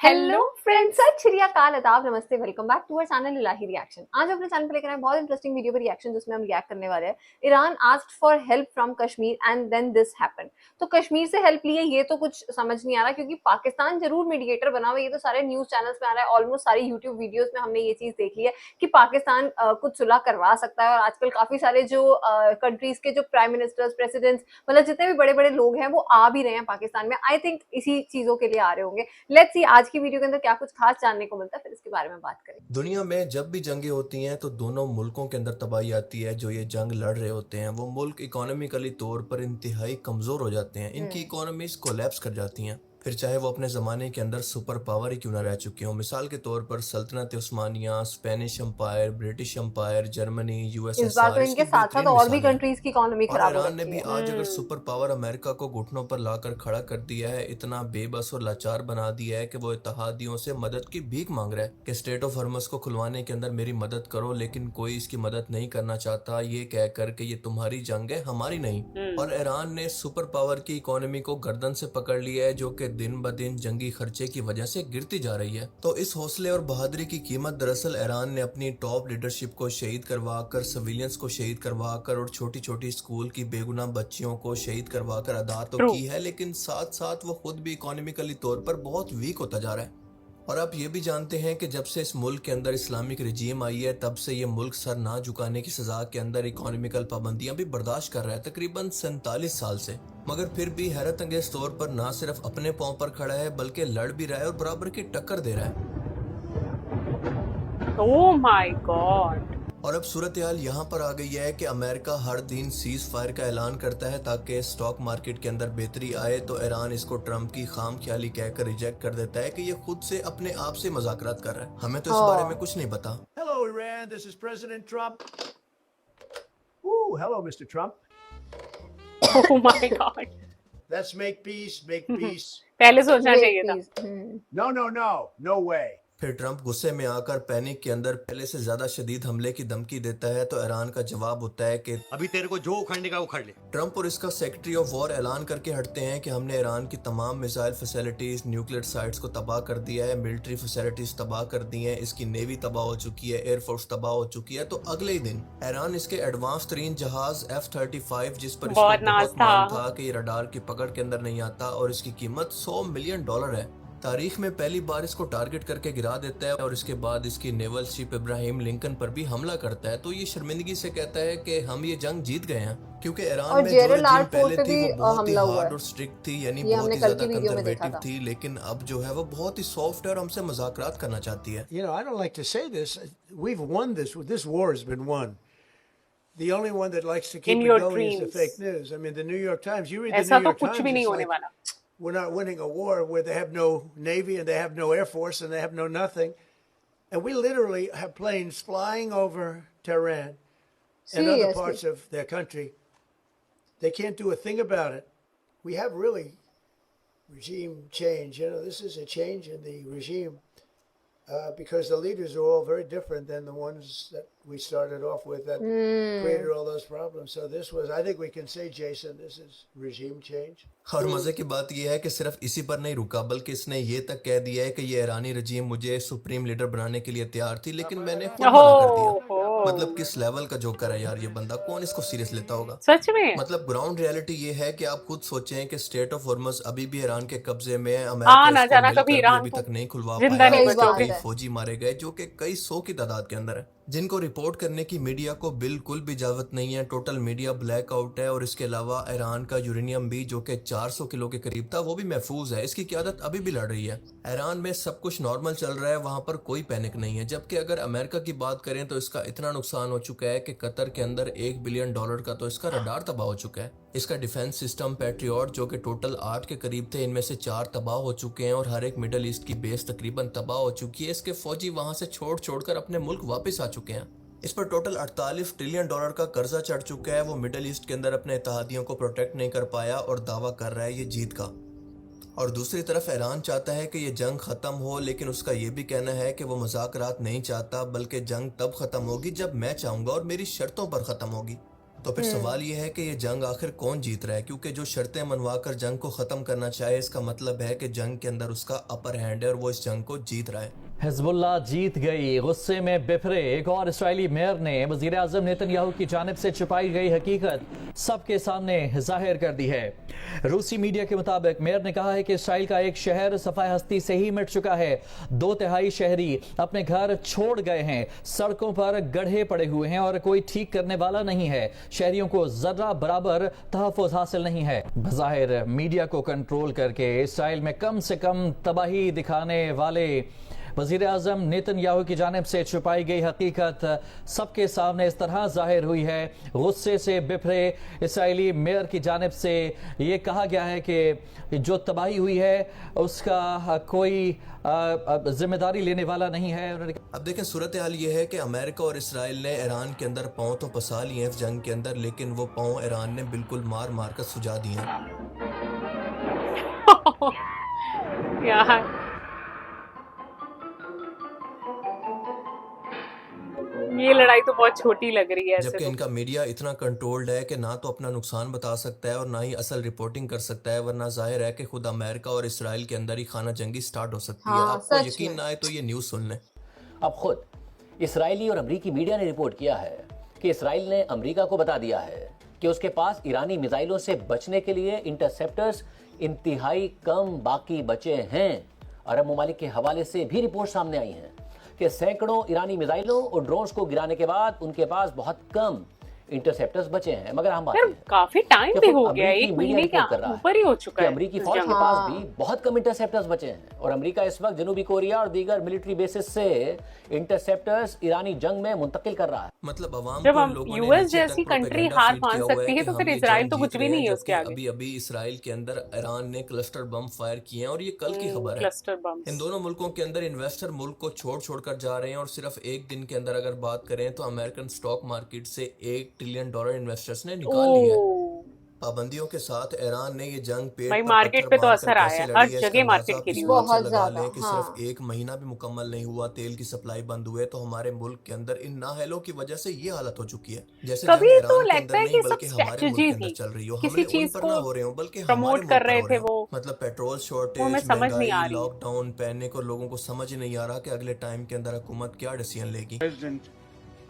Hello friends, सत श्री अकाल, आदाब, नमस्ते, welcome back to our channel Ilahi reaction. आज अपने चैनल पे लेकर आए बहुत इंटरेस्टिंग वीडियो पर रिएक्शन, जिसमें हम रिएक्ट करने वाले हैं Iran asked for help from Kashmir and then this happened. तो कश्मीर से हेल्प लिए ये तो कुछ समझ नहीं आ रहा, क्योंकि पाकिस्तान जरूर मीडिएटर बना हुआ है। ये तो सारे न्यूज चैनल्स में आ रहा है, ऑलमोस्ट सारी यूट्यूब वीडियोस में हमने ये चीज देख ली है कि पाकिस्तान कुछ सुलह करवा सकता है। और आजकल काफी सारे जो कंट्रीज के जो प्राइम मिनिस्टर्स, प्रेसिडेंट्स, मतलब जितने भी बड़े बड़े लोग हैं वो आ भी रहे हैं पाकिस्तान में। आई थिंक इसी चीजों के लिए आ रहे होंगे। लेट्स सी आज की वीडियो के अंदर क्या कुछ खास जानने को मिलता है, फिर इसके बारे में बात करें। दुनिया में जब भी जंगें होती हैं तो दोनों मुल्कों के अंदर तबाही आती है। जो ये जंग लड़ रहे होते हैं वो मुल्क इकोनॉमिकली तौर पर इंतहाई कमज़ोर हो जाते हैं। इनकी इकोनॉमीज कोलैप्स कर जाती हैं, फिर चाहे वो अपने ज़माने के अंदर सुपर पावर ही क्यों ना रह चुके हों। मिसाल के तौर पर सल्तनत उस्मानिया, Spanish empire, British empire, Germany, इस बार तो यूएसएसआर इनके इसकी साथ साथ बेहतरीन और भी मिसालें हैं। कंट्रीज की इकोनॉमी और खराब हो ईरान ने रखी भी है। आज अगर सुपर पावर अमेरिका को घुटनों पर लाकर खड़ा कर दिया है, इतना बेबस और लाचार बना दिया है कि वो इत्तेहादियों से मदद की भीख मांग रहा है कि स्टेट ऑफ हॉर्मस को खुलवाने के अंदर मेरी मदद करो, लेकिन कोई इसकी मदद नहीं करना चाहता, ये कहकर कि ये तुम्हारी जंग है, हमारी नहीं। और ईरान ने सुपर पावर की इकोनॉमी को गर्दन से पकड़ लिया है, जो कि दिन ब दिन जंगी खर्चे की वजह से गिरती जा रही है। तो इस हौसले और बहादुरी की कीमत दरअसल ईरान ने अपनी टॉप लीडरशिप को शहीद करवा कर, सिविलियंस को शहीद करवा कर और छोटी छोटी स्कूल की बेगुनाह बच्चियों को शहीद करवा कर अदा तो की है, लेकिन साथ साथ वो खुद भी इकोनॉमिकली तौर पर बहुत वीक होता जा रहा है। और आप ये भी जानते हैं कि जब से इस मुल्क के अंदर इस्लामिक रजीम आई है, तब से ये मुल्क सर ना झुकाने की सजा के अंदर इकोनॉमिकल पाबंदियां भी बर्दाश्त कर रहा है तकरीबन 47 साल से। मगर फिर भी हैरत अंगेज तौर पर ना सिर्फ अपने पांव पर खड़ा है, बल्कि लड़ भी रहा है और बराबर की टक्कर दे रहा है। Oh my God. और अब सूरत हाल यहाँ पर आ गई है कि अमेरिका हर दिन सीज फायर का ऐलान करता है ताकि स्टॉक मार्केट के अंदर बेहतरी आए, तो ईरान इसको ट्रंप की खाम ख्याली कहकर रिजेक्ट कर देता है कि ये खुद से अपने आप से मजाकरात कर रहा है। हमें तो इस बारे में कुछ नहीं पता। Hello, Iran. This is President Trump. Ooh, hello, Mr. Trump. Oh my God. Let's make peace. Make peace. पहले सोचना चाहिए था। No, no, no. No way. फिर ट्रंप गुस्से में आकर पैनिक के अंदर पहले से ज्यादा शदीद हमले की धमकी देता है, तो ईरान का जवाब होता है कि अभी तेरे को जो उखड़ने का उखड़ ले। ट्रंप और इसका सेक्रेटरी ऑफ वॉर ऐलान करके हटते हैं कि हमने ईरान की तमाम मिसाइल फैसिलिटीज, न्यूक्लियर साइट्स को तबाह कर दिया है, मिलिट्री फैसिलिटीज तबाह कर दी हैं, इसकी नेवी तबाह हो चुकी है, एयरफोर्स तबाह हो चुकी है। तो अगले ही दिन ईरान इसके एडवांस तरीन जहाज F-35, जिस पर इसको बहुत नाज बहुत मान था। था कि ये रडार की पकड़ के अंदर नहीं आता और इसकी कीमत $100 मिलियन है, तारीख में पहली बार इसको टारगेट करके गिरा देता है। और इसके बाद इसकी नेवल शिप इब्राहिम लिंकन पर भी हमला करता है। तो ये शर्मिंदगी से कहता है कि हम ये जंग जीत गए हैं, क्योंकि ईरान और में जो जेरल रजीम आर्ट पहले पे थी भी वो बहुत ही हमला हुआ हार्ड है। और स्ट्रिक्ट थी, यानी ये बहुत हमने ही कल ज्यादा की वीडियो में देखा कंजर्वेटिव था। थी, लेकिन अब जो है वो बहुत ही सॉफ्ट है और हमसे मजाकरात करना चाहती है। You know, I don't like to say this. We've won this. This war has been won. The only one that likes to keep In it your going is the dreams. fake news. I mean, the New York Times. You read the ऐसा New तो York कुछ Times. भी नहीं It's होने like वाला। we're not winning a war where they have no navy and they have no air force and they have no nothing, and we literally have planes flying over Tehran and other Seriously. parts of their country. They can't do a thing about it. We have really regime change. You know, this is a change in the regime. Because the leaders are all very different than the ones that we started off with that created all those problems. So this was, I think we can say, Jason, this is regime change. और मजे की बात यह है कि सिर्फ इसी पर नहीं रुका, बल्कि इसने ये तक कह दिया है कि ये ईरानी रजीम मुझे सुप्रीम लीडर बनाने के लिए तैयार थी, लेकिन मैंने खुद मना कर दिया। मतलब किस लेवल का जोकर है यार ये बंदा, कौन इसको सीरियस लेता होगा। सच में। मतलब ग्राउंड रियलिटी ये है कि आप खुद सोचें कि स्टेट ऑफ हॉर्मस अभी भी ईरान के कब्जे में है। आ अमेरिका ना इसको जाना मिलकर कभी भी ईरान अभी को तक नहीं खुलवा जिंदा पाया। नहीं सही बात कई है। फौजी मारे गए जो कि कई 100 की तादाद के अंदर है, जिनको रिपोर्ट करने की मीडिया को बिल्कुल भी इजाजत नहीं है। टोटल मीडिया ब्लैकआउट है। और इसके अलावा ईरान का यूरेनियम भी, जो कि 400 किलो के करीब था, वो भी महफूज है। इसकी क़यादत अभी भी लड़ रही है। ईरान में सब कुछ नॉर्मल चल रहा है, वहां पर कोई पैनिक नहीं है। जबकि अगर अमेरिका की बात करें तो इसका इतना नुकसान हो चुका है कि कतर के अंदर $1 बिलियन का तो इसका रडार तबाह हो चुका है। इसका डिफेंस सिस्टम पैट्रियट, जो कि टोटल 8 के करीब थे, इनमें से 4 तबाह हो चुके हैं। और हर एक मिडल ईस्ट की बेस तकरीबन तबाह हो चुकी है। इसके फौजी वहां से छोड़कर अपने मुल्क वापस आ चुके हैं। इस पर टोटल $48 ट्रिलियन का कर्जा चढ़ चुका है। वो मिडल ईस्ट के अंदर अपने इत्तेहादियों को प्रोटेक्ट नहीं कर पाया और दावा कर रहा है ये जीत का। और दूसरी तरफ ईरान चाहता है कि ये जंग खत्म हो, लेकिन उसका ये भी कहना है कि वो मजाकरात नहीं चाहता, बल्कि जंग तब खत्म होगी जब मैं चाहूंगा और मेरी शर्तों पर खत्म होगी। तो फिर सवाल ये है कि ये जंग आखिर कौन जीत रहा है, क्योंकि जो शर्तें मनवाकर जंग को ख़त्म करना चाहे इसका मतलब है कि जंग के अंदर उसका अपर हैंड है और वो इस जंग को जीत रहा है। हिजबुल्लाह जीत गई, गुस्से में बिफरे एक और इस्राएली मेयर ने वज़ीर आज़म नेतन्याहू की जानिब से छुपाई गई हकीकत सबके सामने जाहिर कर दी है। रूसी मीडिया के मुताबिक मेयर ने कहा है कि इसराइल का एक शहर सफाई हस्ती से ही मिट चुका है। 2/3 शहरी अपने घर छोड़ गए हैं, सड़कों पर गड्ढे पड़े हुए हैं और कोई ठीक करने वाला नहीं है। शहरियों को जर्रा बराबर तहफ़्फ़ुज़ हासिल नहीं है। बज़ाहिर मीडिया को कंट्रोल करके इसराइल में कम से कम तबाही दिखाने वाले वज़ीर आज़म नेतन्याहू की जानिब से छुपाई गई हकीकत सबके सामने इस तरह जाहिर हुई है। गुस्से से बिफरे इसराइली मेयर की जानिब से ये कहा गया है कि जो तबाही हुई है उसका कोई जिम्मेदारी लेने वाला नहीं है। अब देखें, सूरत हाल ये है कि अमेरिका और इसराइल ने ईरान के अंदर पाँव तो पसा लिए हैं इस जंग के अंदर, लेकिन वो पाँव ईरान ने बिल्कुल मार मार कर सुजा दिए हैं। यार ये लड़ाई तो बहुत छोटी लग रही है ऐसे जबकि तो। इनका मीडिया इतना कंट्रोल्ड है कि ना तो अपना नुकसान बता सकता है और ना ही असल रिपोर्टिंग कर सकता है, वरना जाहिर है कि खुद अमेरिका और इसराइल के अंदर ही खाना जंगी स्टार्ट हो सकती है। हाँ, आपको सच यकीन में। ना आए तो ये न्यूज़ सुन लें। अब खुद इसराइली और अमरीकी मीडिया ने रिपोर्ट किया है कि इसराइल ने अमरीका को बता दिया है कि उसके पास ईरानी मिसाइलों से बचने के लिए इंटरसेप्टर्स इंतहाई कम बाकी बचे हैं। अरब ममालिक के हवाले से भी रिपोर्ट सामने आई है कि सैकड़ों ईरानी मिसाइलों और ड्रोन्स को गिराने के बाद उनके पास बहुत कम इंटरसेप्टर्स बचे हैं। मगर हम बात यार है काफी टाइम कि भी खुद हो गया, अमरीकी एक मीडिया महीने के रिपोर्ट कर रहा ऊपर ही हो चुका कि है अमरीकी इस फौज जंग के में। पास भी बहुत कम इंटरसेप्टर्स बचे हैं और अमरीका इस वक्त जनूबी कोरिया और दीगर मिलिट्री बेसिस से इंटरसेप्टर्स ईरानी जंग में मुंतकिल कर रहा है। मतलब अवाम जब को हम लोगों ने यूएस नीचे तक जैसी कंट्री प्रोपेगेंडा हार फीड मान किया हुआ सकती है तो कि फिर हम ये इजराइल जंग तो कुछ जीत भी रहे नहीं हैं, है उसके जबकि आगे। अभी अभी इसराइल के अंदर ईरान ने क्लस्टर बम फायर किए हैं और ये कल की खबर है। Cluster bumps. इन दोनों मुल्कों के अंदर इन्वेस्टर मुल्क को छोड़ छोड़ कर जा रहे हैं और सिर्फ एक दिन के अंदर अगर बात करें तो अमेरिकन स्टॉक मार्केट से $1 ट्रिलियन इन्वेस्टर्स ने निकाल लिया है। पाबंदियों के साथ ईरान ने ये जंग पेट भाई पर मार्केट पत्थर पे तो बांधकर असर आया कैसे है, लड़ी हर है इसका जगह अंदाजा मार्केट आप गिरी इस हुई है। बात से बहुत लगा ज्यादा, लें कि हाँ। सिर्फ एक महीना भी मुकम्मल नहीं हुआ तेल की सप्लाई बंद हुए तो हमारे मुल्क के अंदर इन नाअहलों की वजह से ये हालत हो चुकी है। जैसे जंग कभी ईरान तो के लगता अंदर है नहीं कि सब बल्कि हमारे मुल्क स्ट्रेटजी के अंदर थी, चल रही हो, किसी हमले उन चीज पर को ना हो रहे हो बल्कि हमारे प्रमोट मुल्क कर पर रहे हो थे रहे हो। वो, मतलब पेट्रोल वो शॉर्टेज, हमें समझ नहीं आ महंगाई, रही। लॉकडाउन, पैने को लोगों को समझ ही नहीं आ रहा कि अगले टाइम के अंदर हुकूमत क्या डिसीजन लेगी। President,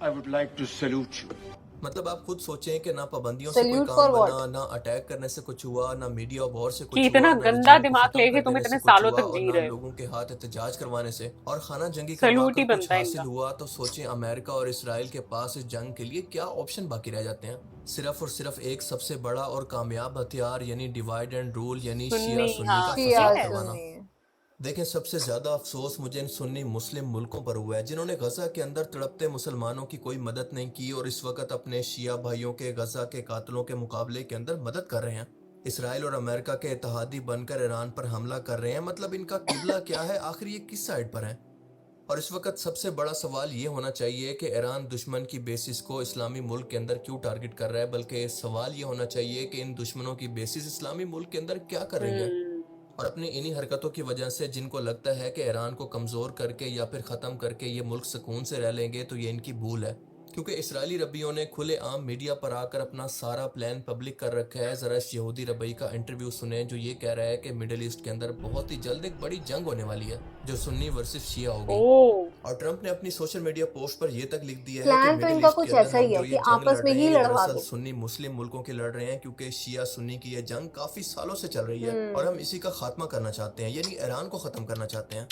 I would like to salute you. मतलब आप खुद सोचें कि ना पाबंदियों से कोई सल्यूट काम फॉर बना, व्हाट? ना अटैक करने से कुछ हुआ, ना मीडिया वॉर से कुछ कि हुआ, इतना ना गंदा रजीम को दिमाग खत्म लेके कर तुम देने से इतने कुछ सालों हुआ तक और जी ना रहे हो। लोगों के हाथ एहतजाज करवाने से और खाना जंगी सैल्यूट ही करवाकर कुछ बनता है हासिल इनका। हुआ। तो सोचें अमेरिका और इसराइल के पास इस जंग के लिए क्या ऑप्शन बाकी रह जाते हैं। सिर्फ और सिर्फ एक सबसे बड़ा और कामयाब हथियार यानी डिवाइड एंड रूल यानी शिया सुन्नी, सुन्नी हाँ, का शिया फसाद है। करवाना। सुन्नी। देखें, सबसे ज़्यादा अफसोस मुझे इन सुन्नी मुस्लिम मुल्कों पर हुआ है जिन्होंने गजा के अंदर तड़पते मुसलमानों की कोई मदद नहीं की और इस वक्त अपने शिया भाइयों के गजा के कातलों के मुकाबले के अंदर मदद कर रहे हैं। इसराइल और अमेरिका के इत्तेहादी बनकर ईरान पर हमला कर रहे हैं। मतलब इनका किबला क्या है, आखिर ये किस साइड पर है? और इस वक्त सबसे बड़ा सवाल ये होना चाहिए कि ईरान दुश्मन की बेसिस को इस्लामी मुल्क के अंदर क्यों टारगेट कर रहा है, बल्कि सवाल ये होना चाहिए कि इन दुश्मनों की बेसिस इस्लामी मुल्क के अंदर क्या कर रही है। और अपनी इन्हीं हरकतों की वजह से जिनको लगता है कि ईरान को कमज़ोर करके या फिर ख़त्म करके ये मुल्क सुकून से रह लेंगे, तो ये इनकी भूल है। क्योंकि इसराइली रब्बियों ने खुलेआम मीडिया पर आकर अपना सारा प्लान पब्लिक कर रखा है। ज़रा इस यहूदी रबई का इंटरव्यू सुने जो ये कह रहा है कि मिडिल ईस्ट के अंदर बहुत ही जल्द एक बड़ी जंग होने वाली है जो सुन्नी वर्सेस शिया होगी। ओह और ट्रंप ने अपनी सोशल मीडिया पोस्ट पर यह तक लिख दिया है प्लान कि तो मिडिल इनका ईस्ट कुछ के अंदर ऐसा ही हम है जो कि ये जंग आपस लड़ में रहे ही हैं, ये लड़वा दरअसल दो। सुन्नी मुस्लिम मुल्कों के लड़ रहे हैं क्योंकि शिया सुन्नी की ये जंग काफी सालों से चल रही है और हम इसी का खात्मा करना चाहते हैं, यानी ईरान को खत्म करना चाहते हैं।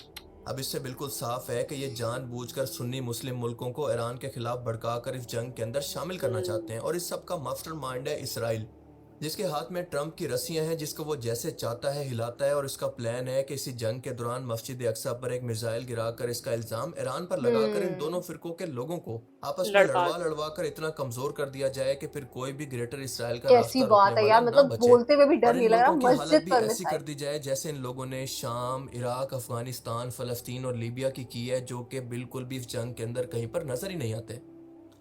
अब इससे बिल्कुल साफ है कि ये जानबूझकर सुन्नी मुस्लिम मुल्कों को ईरान के खिलाफ भड़काकर इस जंग के अंदर शामिल करना चाहते हैं। और इस सब का मास्टरमाइंड है इसराइल, जिसके हाथ में ट्रंप की रस्सियां हैं जिसको वो जैसे चाहता है हिलाता है। और इसका प्लान है कि इसी जंग के दौरान मस्जिद अक्सा पर एक मिसाइल गिराकर इसका इल्जाम ईरान पर लगाकर इन दोनों फिरकों के लोगों को आपस में लड़वा लड़वा कर इतना कमजोर कर दिया जाए कि फिर कोई भी ग्रेटर इसराइल का कैसी रास्ता बात रोकने है यार, वाला ना मतलब बचे। बोलते हुए भी डर और इन नहीं लग रहा। मुल्कों की हालत मस्जिद भी पर ऐसी कर मिसाइल। दी जाए जैसे इन लोगों ने शाम, इराक, अफगानिस्तान, फलस्तीन और लीबिया की है, जो कि बिल्कुल भी इस जंग के अंदर कहीं पर नजर ही नहीं आते।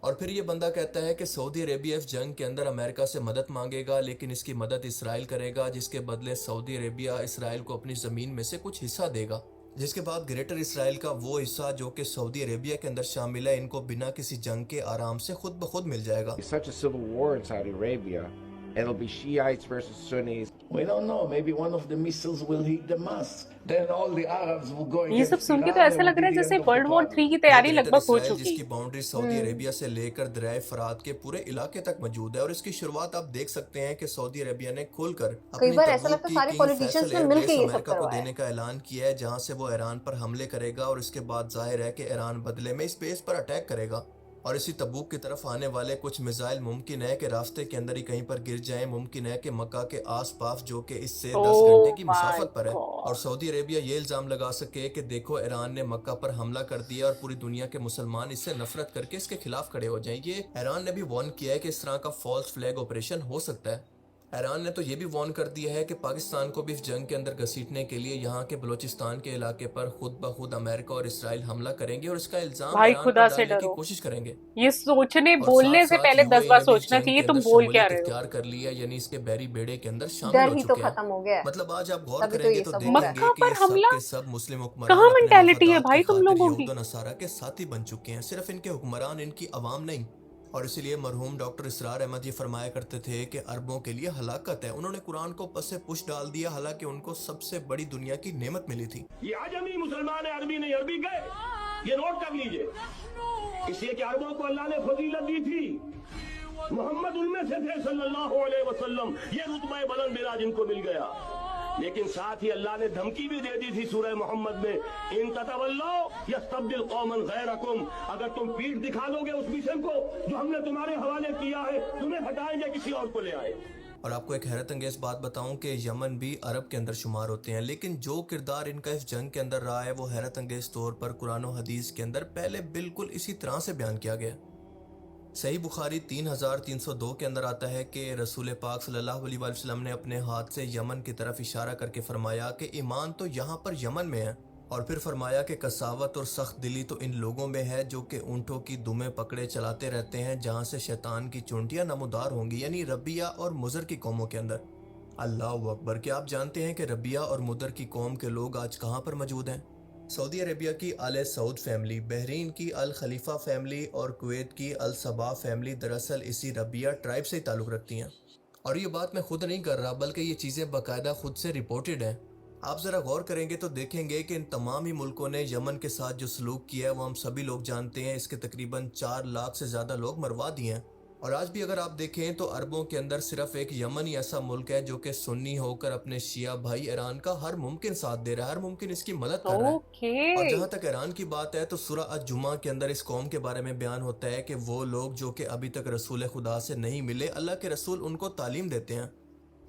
और फिर ये बंदा कहता है कि सऊदी अरेबिया इस जंग के अंदर अमेरिका से मदद मांगेगा, लेकिन इसकी मदद इसराइल करेगा, जिसके बदले सऊदी अरेबिया इसराइल को अपनी ज़मीन में से कुछ हिस्सा देगा। जिसके बाद ग्रेटर इसराइल का वो हिस्सा जो कि सऊदी अरेबिया के अंदर शामिल है, इनको बिना किसी जंग के आराम से खुद ब खुद मिल जाएगा। It's such a civil war in Saudi Arabia. It'll be Shiites versus Sunnis. We don't know. Maybe one of the missiles will hit Damascus. Then all the Arabs will go ये against सब सुन के तो Iran ऐसा and लग रहा है be the जैसे end of the world war problem. 3 की तैयारी ग्रेटर लगभग हो इसराइल चुकी। जिसकी बाउंड्री सऊदी अरेबिया से लेकर दरियाए फरात के पूरे इलाके तक मौजूद है और इसकी शुरुआत आप देख सकते हैं कि सऊदी अरेबिया ने खुलकर कई बार ऐसा लगता है सारे पॉलिटिशियंस ने मिलकर ये सब अमेरिका को करवाया है। देने का ऐलान किया है, जहां से वो ईरान पर हमले करेगा और इसके बाद जाहिर है कि ईरान बदले में इस बेस पर अटैक करेगा। और इसी तबूक की तरफ आने वाले कुछ मिसाइल मुमकिन है कि रास्ते के अंदर ही कहीं पर गिर जाएं, मुमकिन है कि मक्का के आसपास जो कि इससे 10 घंटे की मुसाफत पर है, और सऊदी अरेबिया ये इल्जाम लगा सके कि देखो ईरान ने मक्का पर हमला कर दिया और पूरी दुनिया के मुसलमान इससे नफरत करके इसके खिलाफ खड़े हो जाएं। ये ईरान ने भी वार्न किया है कि इस तरह का फॉल्स फ्लैग ऑपरेशन हो सकता है। ईरान ने तो ये भी वार्न कर दिया है कि पाकिस्तान को भी इस जंग के अंदर घसीटने के लिए यहाँ के बलूचिस्तान के इलाके पर खुद ब खुद अमेरिका और इसराइल हमला करेंगे और इसका इल्जाम भाई ईरान खुदा पर से डालने की डरो। कोशिश करेंगे। ये सोचने और बोलने से साथ-साथ पहले 10 यूएई बार ने भी सोचना जंग चाहिए के तुम अंदर बोल क्या शमूलियत रहे हो। इख्तियार कर लिया, यानी इसके बैरी बेड़े के अंदर शामिल डर हो ही तो चुके हैं। खत्म हो गया है। मतलब आज आप गौर तभी तो करेंगे ये तो सब हो रहा है। देखेंगे मक्का कि पर ये सब हमला? के सब मुस्लिम हुक्मरान कहाँ अपने मेंटालिटी है मफादात भाई की तुम खातिर लोगों यहूद की? और नसारा के साथी बन चुके हैं, सिर्फ इनके हुक्मरान, इनकी अवाम नहीं। और इसीलिए मरहूम डॉक्टर इसरार अहमद ये फरमाया करते थे कि अरबों के लिए हलाकत है। उन्होंने कुरान को पसे पुश डाल दिया, हालांकि उनको सबसे बड़ी दुनिया की नेमत मिली थी। ये आजमी मुसलमान है, अरबी नहीं, अरबी गए, ये नोट कर लीजिए। इसलिए कि अरबों को अल्लाह ने फजीलत दी थी, मोहम्मद उनमें से थे सल्लल्लाहु अलैहि वसल्लम, ये रुतबा बुलंद मिला जिनको मिल गया। लेकिन साथ ही अल्लाह ने धमकी भी दे दी थी सूरह मोहम्मद में, इन ततवल्लो यस्तब्दिल कौमन गैरकुम, अगर तुम पीठ दिखा दोगे उस मिशन को जो हमने तुम्हारे हवाले किया है, तुम्हें हटाएंगे, किसी और को ले आए। और आपको एक हैरत अंगेज बात बताऊं कि यमन भी अरब के अंदर शुमार होते हैं, लेकिन जो किरदार इनका इस जंग के अंदर रहा है वो हैरत अंगेज तौर पर कुरान और हदीस के अंदर पहले बिल्कुल इसी तरह से बयान किया गया। सही बुखारी 3302 के अंदर आता है कि रसूल पाक सल्लल्लाहु अलैहि वसल्लम ने अपने हाथ से यमन की तरफ इशारा करके फरमाया कि ईमान तो यहाँ पर यमन में है, और फिर फरमाया कि कसावत और सख्त दिली तो इन लोगों में है जो कि ऊँटों की दुमें पकड़े चलाते रहते हैं, जहाँ से शैतान की चुंटियाँ नमूदार होंगी, यानी रबिया और मुजर की कौमों के अंदर। अल्लाह अकबर। क्या आप जानते हैं कि रबिया और मुदर की कौम के लोग आज कहाँ पर मौजूद हैं? सऊदी अरेबिया की आले सऊद फैमिली, बहरीन की अल खलीफा फैमिली और कुवैत की अल सबा फैमिली दरअसल इसी रबिया ट्राइब से ही ताल्लुक़ रखती हैं। और ये बात मैं खुद नहीं कर रहा, बल्कि ये चीज़ें बाकायदा खुद से रिपोर्टेड हैं। आप ज़रा गौर करेंगे तो देखेंगे कि इन तमाम ही मुल्कों ने यमन के साथ जो सलूक किया है वो हम सभी लोग जानते हैं। इसके तकरीबन 4 लाख से ज़्यादा लोग मरवा दिए हैं। और आज भी अगर आप देखें तो अरबों के अंदर सिर्फ एक यमन ही ऐसा मुल्क है जो कि सुन्नी होकर अपने शिया भाई ईरान का हर मुमकिन साथ दे रहा है, हर मुमकिन इसकी मदद कर रहा है। और ओके। जहाँ तक ईरान की बात है तो सूरह अज-जुमा के अंदर इस कौम के बारे में बयान होता है कि वो लोग जो कि अभी तक रसूल खुदा से नहीं मिले, अल्लाह के रसूल उनको तालीम देते हैं।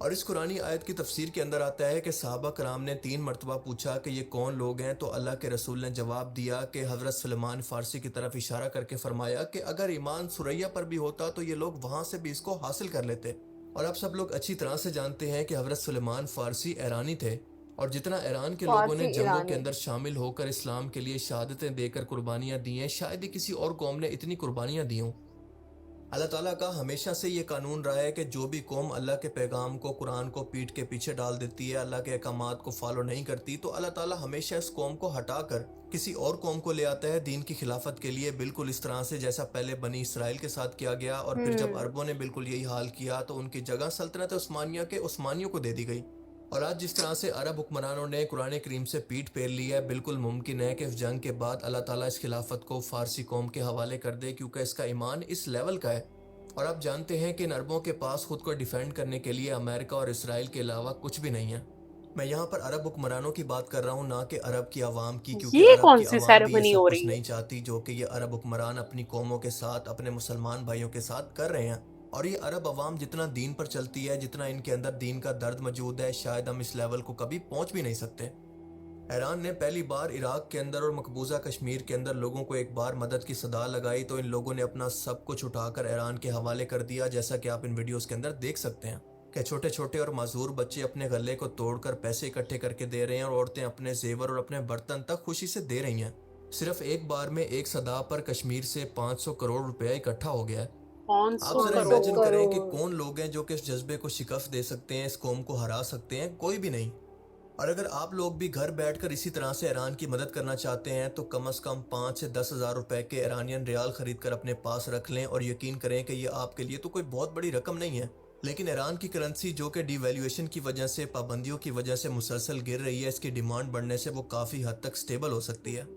और इस कुरानी आयत की तफसीर के अंदर आता है कि सहाबा कराम ने 3 मरतबा पूछा कि ये कौन लोग हैं, तो अल्लाह के रसूल ने जवाब दिया कि हज़रत सलमान फ़ारसी की तरफ इशारा करके फरमाया कि अगर ईमान सुरैया पर भी होता तो ये लोग वहाँ से भी इसको हासिल कर लेते। और आप सब लोग अच्छी तरह से जानते हैं कि हज़रत सलमान फ़ारसी ईरानी थे, और जितना ईरान के लोगों ने जंगों के अंदर शामिल होकर इस्लाम के लिए शहादतें देकर कुर्बानियाँ दी हैं, शायद ही किसी और कौम ने इतनी कुर्बानियाँ दी हों। अल्लाह ताला का हमेशा से ये कानून रहा है कि जो भी कौम अल्लाह के पैगाम को, कुरान को पीठ के पीछे डाल देती है, अल्लाह के अहकामात को फॉलो नहीं करती, तो अल्लाह ताला हमेशा इस कौम को हटाकर किसी और कौम को ले आता है दीन की खिलाफत के लिए, बिल्कुल इस तरह से जैसा पहले बनी इसराइल के साथ किया गया। और फिर जब अरबों ने बिल्कुल यही हाल किया तो उनकी जगह सल्तनत उस्मानिया के उस्मानियों को दे दी गई। और आज जिस तरह से अरब हुक्मरानों ने कुरान करीम से पीठ फेर ली है, बिल्कुल मुमकिन है कि इस जंग के बाद अल्लाह ताला इस खिलाफत को फारसी कौम के हवाले कर दे, क्योंकि इसका ईमान इस लेवल का है। और आप जानते हैं कि इन अरबों के पास खुद को डिफेंड करने के लिए अमेरिका और इसराइल के अलावा कुछ भी नहीं है। मैं यहाँ पर अरब हुक्मरानों की बात कर रहा हूँ, ना कि अरब की आवाम की, क्योंकि ये अरब कौन की सी आवाम भी सेरेमनी ये सब हो कुछ रही है? नहीं चाहती जो कि ये अरब हुक्मरान अपनी कौमों के साथ, अपने मुसलमान भाइयों के साथ कर रहे हैं। और ये अरब अवाम जितना दीन पर चलती है, जितना इनके अंदर दीन का दर्द मौजूद है, शायद हम इस लेवल को कभी पहुँच भी नहीं सकते। ईरान ने पहली बार इराक के अंदर और मकबूजा कश्मीर के अंदर लोगों को एक बार मदद की सदा लगाई तो इन लोगों ने अपना सब कुछ उठाकर ईरान के हवाले कर दिया, जैसा कि आप इन वीडियोस के अंदर देख सकते हैं कि छोटे छोटे और माजूर बच्चे अपने गले को तोड़कर पैसे इकट्ठे करके दे रहे हैं, और औरतें अपने जेवर और अपने बर्तन तक खुशी से दे रही हैं। सिर्फ एक बार में एक सदा पर कश्मीर से 500 करोड़ रुपया इकट्ठा हो गया है। आप जरा इमेजिन करें कि कौन लोग हैं जो कि इस जज्बे को शिकस्त दे सकते हैं, इस कौम को हरा सकते हैं? कोई भी नहीं। और अगर आप लोग भी घर बैठकर इसी तरह से ईरान की मदद करना चाहते हैं तो कम से कम 5 से 10 हज़ार रुपए के ईरानियन रियाल खरीद कर अपने पास रख लें और यकीन करें कि ये आपके लिए तो कोई बहुत बड़ी रकम नहीं है। लेकिन ईरान की करेंसी जो कि डिवैल्यूएशन की वजह से, पाबंदियों की वजह से मुसलसल गिर रही है, इसकी डिमांड बढ़ने से वो काफ़ी हद तक स्टेबल हो सकती है।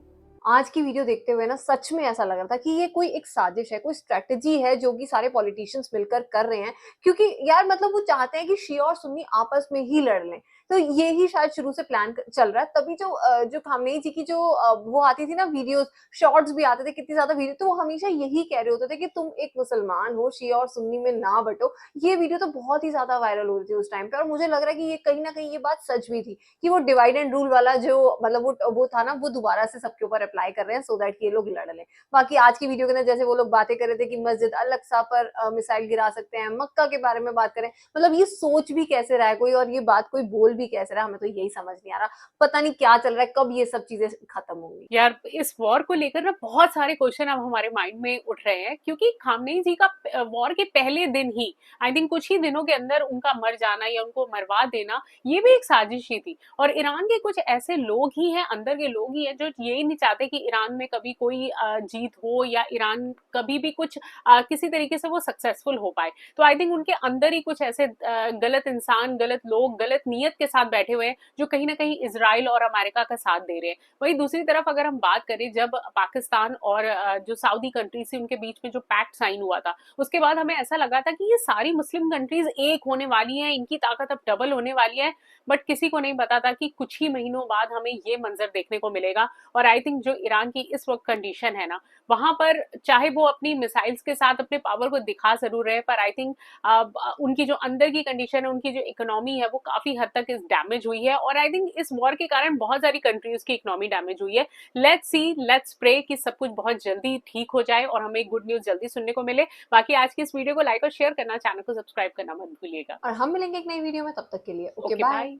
आज की वीडियो देखते हुए ना सच में ऐसा लग रहा था कि ये कोई एक साजिश है, कोई स्ट्रेटजी है जो कि सारे पॉलिटिशियंस मिलकर कर रहे हैं, क्योंकि यार मतलब वो चाहते हैं कि शिया और सुन्नी आपस में ही लड़ लें। तो ये ही शायद शुरू से प्लान चल रहा है। तभी जो खामनेई जी की जो वो आती थी ना वीडियोस, शॉर्ट्स भी आते थे, कितनी ज्यादा वीडियो, तो वो हमेशा यही कह रहे होते थे कि तुम एक मुसलमान हो, शिया और सुन्नी में ना बटो। ये वीडियो तो बहुत ही ज्यादा वायरल हो रही थी उस टाइम पे, और मुझे लग रहा है कि ये कहीं ना कहीं ये बात सच भी थी कि वो डिवाइड एंड रूल वाला जो मतलब वो था ना, वो दोबारा से सबके ऊपर अप्लाई कर रहे हैं सो दैट ये लोग लड़ लें। बाकी आज की वीडियो के अंदर जैसे वो लोग बातें कर रहे थे कि मस्जिद अल अक्सा पर मिसाइल गिरा सकते हैं, मक्का के बारे में बात करें, मतलब ये सोच भी कैसे रहा है कोई, और ये बात कोई बोल भी कैसे रहा है, हमें तो यही समझ नहीं आ रहा। पता नहीं क्या चल रहा है, कब ये सब चीजें खत्म होंगी। यार इस वॉर को लेकर ना बहुत सारे क्वेश्चन अब हमारे माइंड में उठ रहे हैं, क्योंकि खामनेई जी का वॉर के पहले दिन ही, आई थिंक कुछ ही दिनों के अंदर उनका मर जाना या उनको मरवा देना, ये भी एक साजिश ही थी। और ईरान के कुछ ऐसे लोग ही हैं, अंदर के लोग ही हैं, जो यही नहीं चाहते कि ईरान में कभी कोई जीत हो या ईरान कभी भी कुछ किसी तरीके से वो सक्सेसफुल हो पाए। तो आई थिंक उनके अंदर ही कुछ ऐसे गलत इंसान, गलत लोग, गलत नीयत के साथ बैठे हुए हैं, जो कहीं ना कहीं इजराइल और अमेरिका का साथ दे रहे हैं। वहीं दूसरी तरफ अगर हम बात करें, जब पाकिस्तान और जो सऊदी कंट्रीज थी उनके बीच में जो पैक्ट साइन हुआ था, उसके बाद हमें ऐसा लगा था कि ये सारी मुस्लिम कंट्रीज एक होने वाली हैं, इनकी ताकत अब डबल होने वाली है। बट किसी को नहीं पता था कि कुछ ही महीनों बाद हमें ये मंजर देखने को मिलेगा। और आई थिंक जो ईरान की इस वक्त कंडीशन है ना, वहां पर चाहे वो अपनी मिसाइल्स के साथ अपने पावर को दिखा जरूर रहे, पर आई थिंक उनकी जो अंदर की कंडीशन है, उनकी जो इकोनॉमी है, वो काफी हद तक डैमेज हुई है। और आई थिंक इस वॉर के कारण बहुत सारी कंट्रीज की इकोनॉमी डैमेज हुई है। लेट्स सी, लेट्स प्रे कि सब कुछ बहुत जल्दी ठीक हो जाए और हमें गुड न्यूज जल्दी सुनने को मिले। बाकी आज की इस वीडियो को लाइक और शेयर करना, चैनल को सब्सक्राइब करना मत भूलिएगा। और हम मिलेंगे एक नई वीडियो में, तब तक के लिए ओके ओके बाय। बाय।